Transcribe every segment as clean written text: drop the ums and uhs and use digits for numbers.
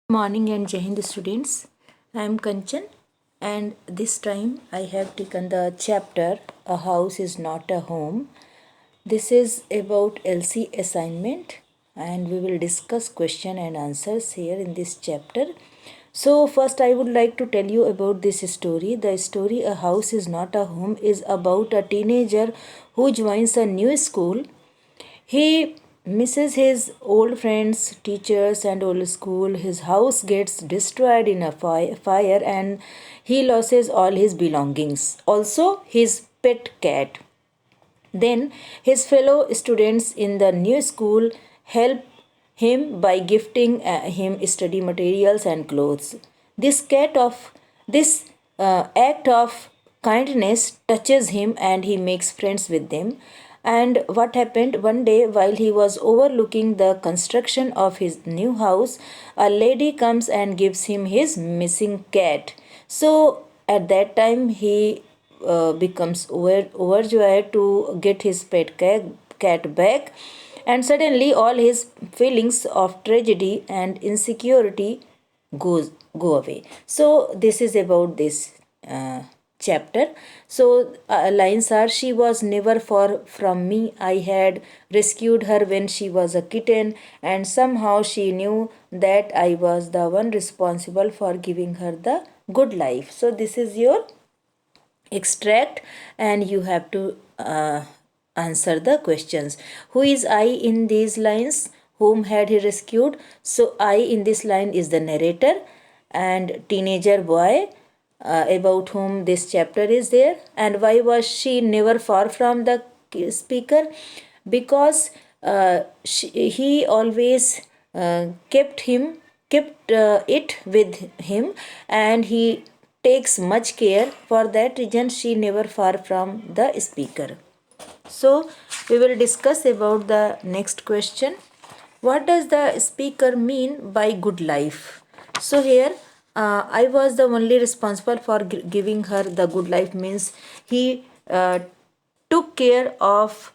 Morning and Jai Hind students. I am Kanchan and this time I have taken the chapter A House is Not a Home. This is about LC assignment and we will discuss question and answers here in this chapter. So first I would like to tell you about this story. The story A House is Not a Home is about a teenager who joins a new school. He misses his old friends, teachers, and old school. His house gets destroyed in a fire and he loses all his belongings. Also, his pet cat. Then, his fellow students in the new school help him by gifting him study materials and clothes. This cat of this act of kindness touches him and he makes friends with them. And what happened one day while he was overlooking the construction of his new house, a lady comes and gives him his missing cat. So at that time he becomes overjoyed to get his cat back, and suddenly all his feelings of tragedy and insecurity go away. So this is about this chapter. So lines are: she was never far from me. I had rescued her when she was a kitten, and somehow she knew that I was the one responsible for giving her the good life. So this is your extract and you have to answer the questions. Who is I in these lines? Whom had he rescued? So I in this line is the narrator and teenager boy about whom this chapter is there. And why was she never far from the speaker? Because he always kept it with him, and he takes much care. For that reason she never far from the speaker. So we will discuss about the next question. What does the speaker mean by good life? So here I was the only responsible for giving her the good life means he took care of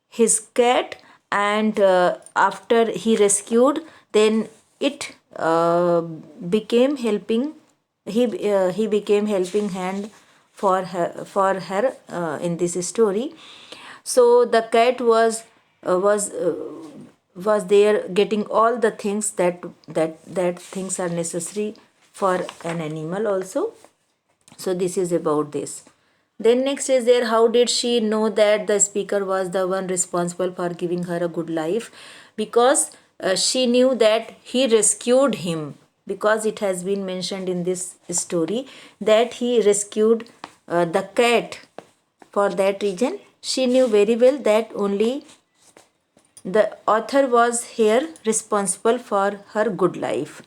his cat, and after he rescued, then it became helping. He became helping hand for her in this story. So the cat was there getting all the things that things are necessary for an animal also. So this is about this. Then next is there, how did she know that the speaker was the one responsible for giving her a good life? Because she knew that he rescued him, because it has been mentioned in this story that he rescued the cat. For that reason she knew very well that only the author was here responsible for her good life.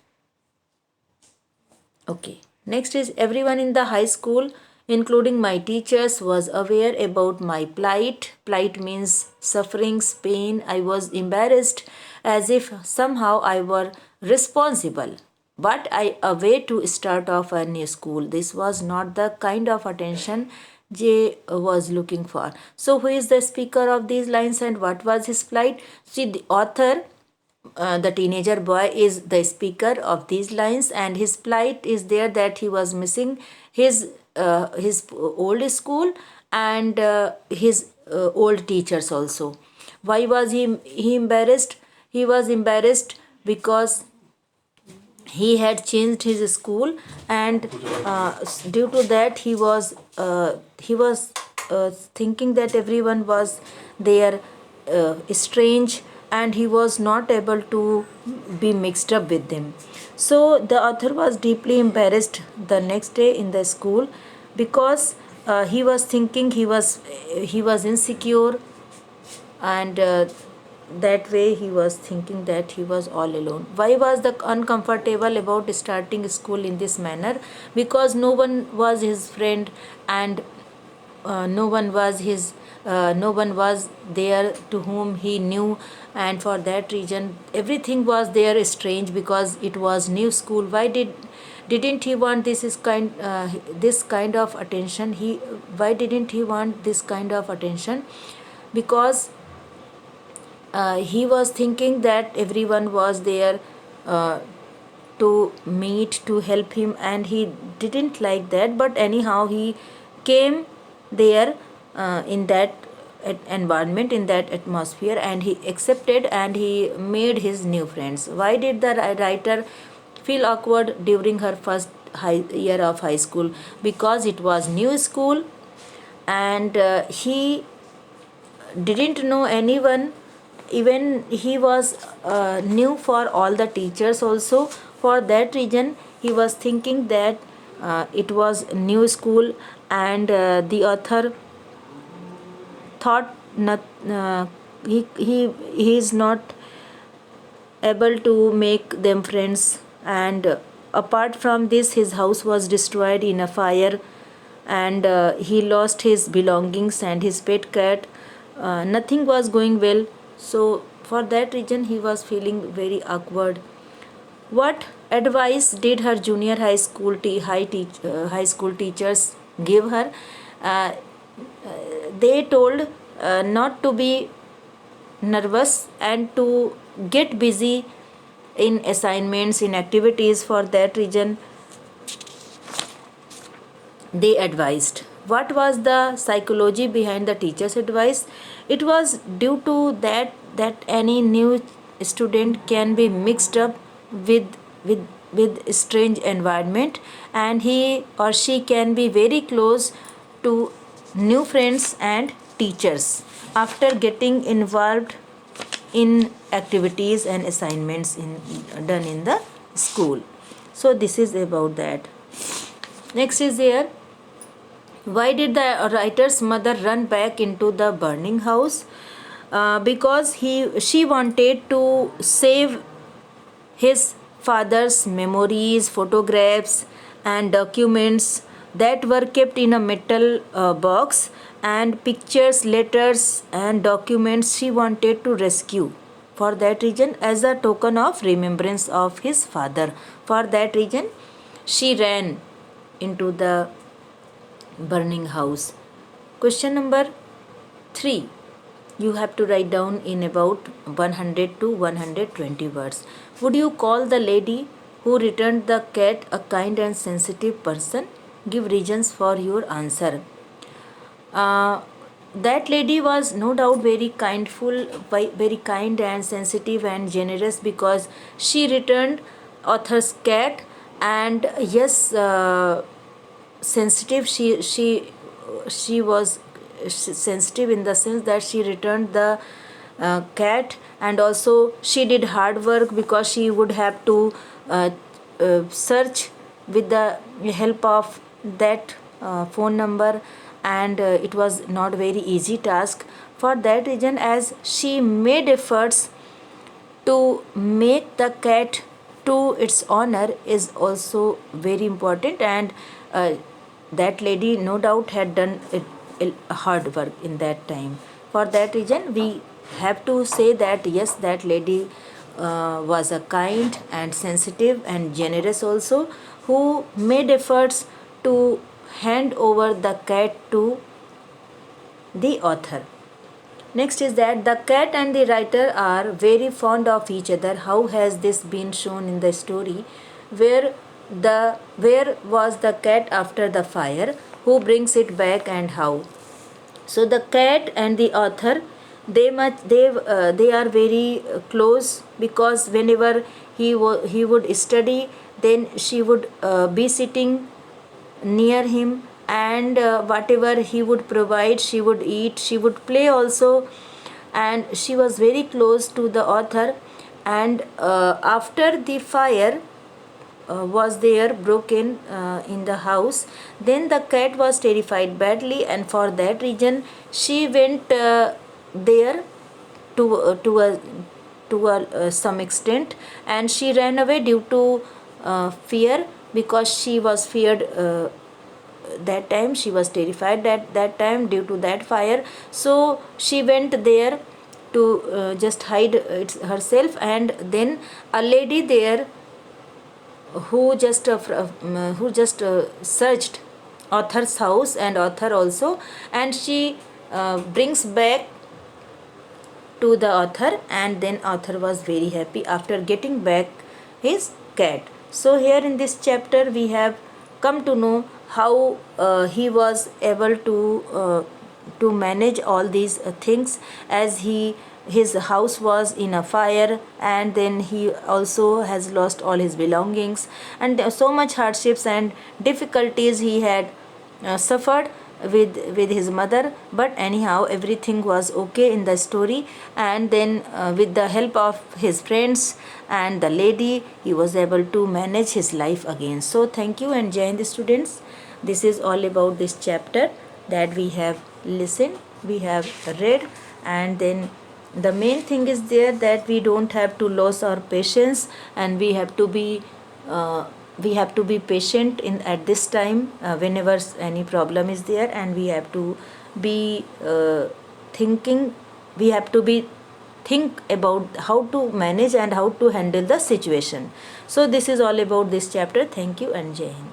Okay. Next is, everyone in the high school, including my teachers, was aware about my plight. Plight means sufferings, pain. I was embarrassed as if somehow I were responsible. But I away to start off a new school. This was not the kind of attention Jay was looking for. So who is the speaker of these lines and what was his plight? See, the author, the teenager boy, is the speaker of these lines, and his plight is there that he was missing his old school and his old teachers also. Why was he embarrassed? He was embarrassed because he had changed his school, and due to that he was thinking that everyone was there strange, and he was not able to be mixed up with them. So the author was deeply embarrassed the next day in the school, because he was thinking he was insecure, and that way he was thinking that he was all alone. Why was the uncomfortable about starting school in this manner? Because no one was his friend, and no one was there to whom he knew, and for that reason everything was there strange, because it was new school. Why didn't he want this kind of attention? Why didn't he want this kind of attention? Because he was thinking that everyone was there to meet, to help him, and he didn't like that, but anyhow he came there in that environment, in that atmosphere, and he accepted and he made his new friends. Why did the writer feel awkward during her first year of high school? Because it was new school, and he didn't know anyone. Even he was new for all the teachers also. For that reason he was thinking that it was new school, and the author thought not, he is not able to make them friends. And apart from this, his house was destroyed in a fire, and he lost his belongings and his pet cat. Nothing was going well, so for that reason he was feeling very awkward. What advice did her junior high school teachers give her? uh, they told not to be nervous and to get busy in assignments, in activities. For that reason they advised. What was the psychology behind the teacher's advice? It was due to that any new student can be mixed up with with strange environment, and he or she can be very close to new friends and teachers after getting involved in activities and assignments done in the school. So this is about that. Next is here, why did the writer's mother run back into the burning house? Because she wanted to save his father's memories, photographs, and documents that were kept in a metal box, and pictures, letters, and documents she wanted to rescue. For that reason, as a token of remembrance of his father. For that reason, she ran into the burning house. Question number 3. You have to write down in about 100 to 120 words. Would you call the lady who returned the cat a kind and sensitive person? Give reasons for your answer. That lady was no doubt very kind and sensitive and generous, because she returned author's cat. And yes, sensitive, she was sensitive in the sense that she returned the cat, and also she did hard work, because she would have to search with the help of that phone number, and it was not very easy task. For that reason, as she made efforts to make the cat to its honor, is also very important. And that lady no doubt had done hard work in that time. For that reason we have to say that yes, that lady was a kind and sensitive and generous also, who made efforts to hand over the cat to the author. Next is that the cat and the writer are very fond of each other. How has this been shown in the story? Where was the cat after the fire? Who brings it back and how? So the cat and the author, they are very close, because whenever he would study, then she would be sitting near him, and whatever he would provide, she would eat, she would play also, and she was very close to the author. And after the fire was there broken in the house, then the cat was terrified badly, and for that reason she went there to some extent, and she ran away due to fear, because she was feared that time, she was terrified that time due to that fire. So she went there to just hide herself, and then a lady there who just searched author's house and author also, and she brings back to the author, and then author was very happy after getting back his cat. So here in this chapter we have come to know how he was able to manage all these things, as his house was in a fire, and then he also has lost all his belongings, and so much hardships and difficulties he had suffered with his mother. But anyhow, everything was okay in the story, and then with the help of his friends and the lady, he was able to manage his life again. So thank you and Jai Hind students. This is all about this chapter that we have listened, we have read, and then the main thing is there that we don't have to lose our patience, and uh, we have to be patient in at this time whenever any problem is there, and we have to be thinking, we have to be think about how to manage and how to handle the situation. So this is all about this chapter. Thank you and Jai Hind.